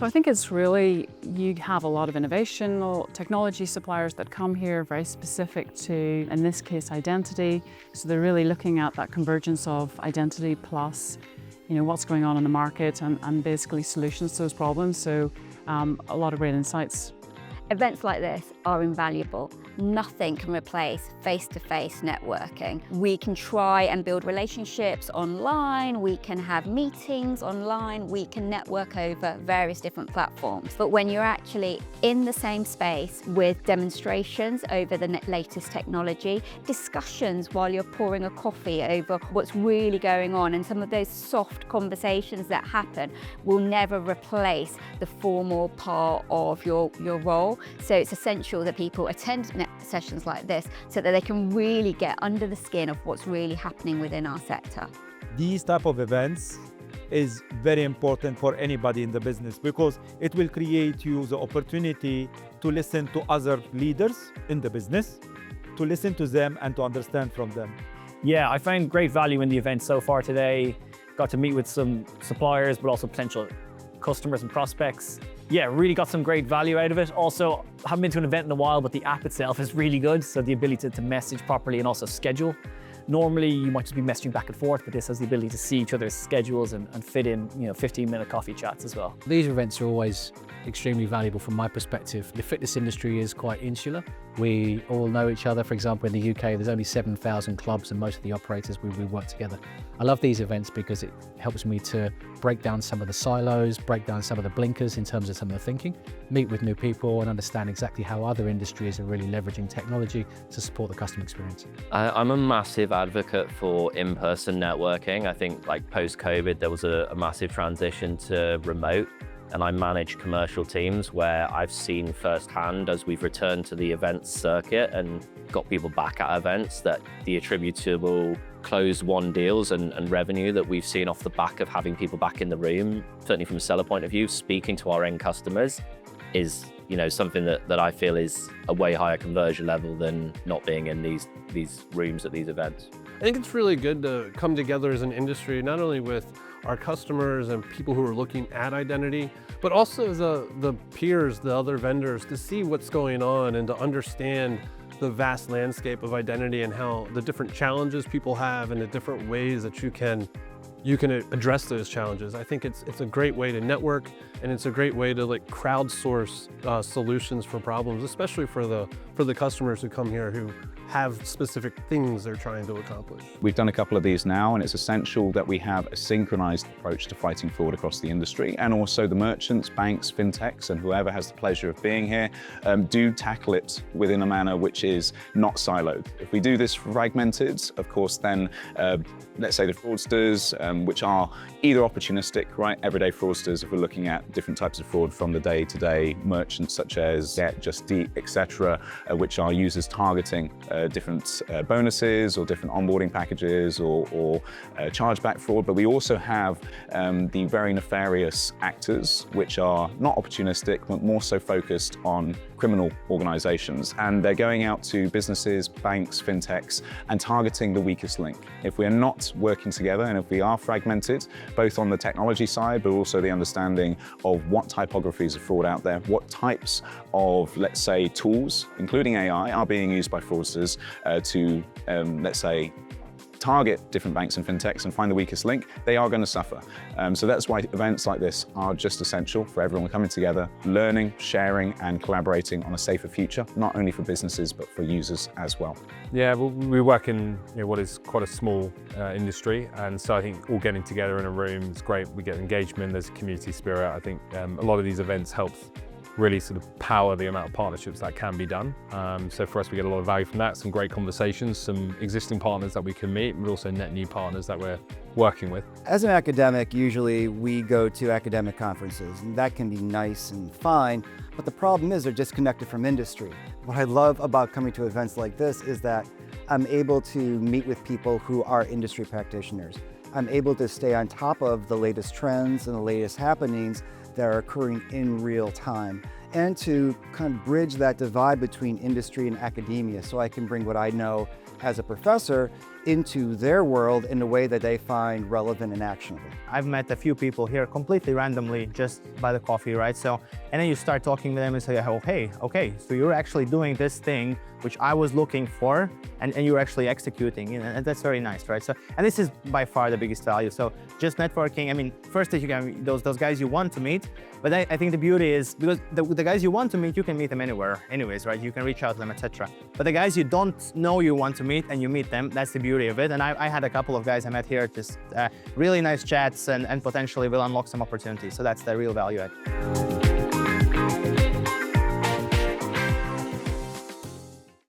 So I think it's really, you have a lot of innovational technology suppliers that come here very specific to, in this case, identity. So they're really looking at that convergence of identity plus, what's going on in the market and basically solutions to those problems. So a lot of great insights. Events like this are invaluable. Nothing can replace face-to-face networking. We can try and build relationships online, we can have meetings online, we can network over various different platforms. But when you're actually in the same space with demonstrations over the latest technology, discussions while you're pouring a coffee over what's really going on, and some of those soft conversations that happen will never replace the formal part of your role. So it's essential that people attend sessions like this so that they can really get under the skin of what's really happening within our sector. These type of events is very important for anybody in the business because it will create you the opportunity to listen to other leaders in the business, to listen to them and to understand from them. Yeah, I found great value in the event so far today. Got to meet with some suppliers, but also potential customers and prospects. Yeah, really got some great value out of it. Also, haven't been to an event in a while, but the app itself is really good. So the ability to message properly and also schedule. Normally, you might just be messaging back and forth, but this has the ability to see each other's schedules and fit in, 15-minute coffee chats as well. These events are always extremely valuable from my perspective. The fitness industry is quite insular. We all know each other. For example, in the UK, there's only 7,000 clubs and most of the operators, we work together. I love these events because it helps me to break down some of the silos, break down some of the blinkers in terms of some of the thinking, meet with new people and understand exactly how other industries are really leveraging technology to support the customer experience. I'm a massive advocate for in-person networking. I think post-COVID, there was a massive transition to remote. And I manage commercial teams where I've seen firsthand as we've returned to the events circuit and got people back at events that the attributable closed-won deals and revenue that we've seen off the back of having people back in the room, certainly from a seller point of view, speaking to our end customers is something that I feel is a way higher conversion level than not being in these rooms at these events. I think it's really good to come together as an industry, not only with our customers and people who are looking at identity, but also the peers, the other vendors, to see what's going on and to understand the vast landscape of identity and how the different challenges people have and the different ways that you can address those challenges. I think it's a great way to network, and it's a great way to crowdsource solutions for problems, especially for the customers who come here who have specific things they're trying to accomplish. We've done a couple of these now, and it's essential that we have a synchronized approach to fighting fraud across the industry, and also the merchants, banks, fintechs, and whoever has the pleasure of being here do tackle it within a manner which is not siloed. If we do this fragmented, of course, then let's say the fraudsters, which are either opportunistic, right, everyday fraudsters, if we're looking at different types of fraud from the day-to-day merchants such as Get, Just Eat, etc., which are users targeting different bonuses or different onboarding packages or chargeback fraud. But we also have the very nefarious actors, which are not opportunistic, but more so focused on criminal organizations. And they're going out to businesses, banks, fintechs, and targeting the weakest link. If we're not working together and if we are fragmented, both on the technology side, but also the understanding of what typographies of fraud out there, what types of, let's say, tools, including AI, are being used by fraudsters to, let's say, target different banks and fintechs and find the weakest link, they are going to suffer. So that's why events like this are just essential for everyone coming together, learning, sharing, and collaborating on a safer future, not only for businesses, but for users as well. Yeah, we work in what is quite a small industry, and so I think all getting together in a room is great. We get engagement, there's a community spirit. I think a lot of these events help really sort of power the amount of partnerships that can be done. So for us, we get a lot of value from that, some great conversations, some existing partners that we can meet, but also net new partners that we're working with. As an academic, usually we go to academic conferences, and that can be nice and fine, but the problem is they're disconnected from industry. What I love about coming to events like this is that I'm able to meet with people who are industry practitioners. I'm able to stay on top of the latest trends and the latest happenings that are occurring in real time. and to kind of bridge that divide between industry and academia, so I can bring what I know as a professor into their world in a way that they find relevant and actionable. I've met a few people here completely randomly just by the coffee, right? So, and then you start talking to them and say, oh, hey, okay, so you're actually doing this thing which I was looking for, and you're actually executing, and that's very nice, right? So, and this is by far the biggest value. So just networking, I mean, first you can, those guys you want to meet, but I think the beauty is, because the guys you want to meet, you can meet them anywhere anyways, right? You can reach out to them, etc. But the guys you don't know you want to meet and you meet them, that's the beauty of it. And I had a couple of guys I met here, just really nice chats, and potentially will unlock some opportunities. So that's the real value add.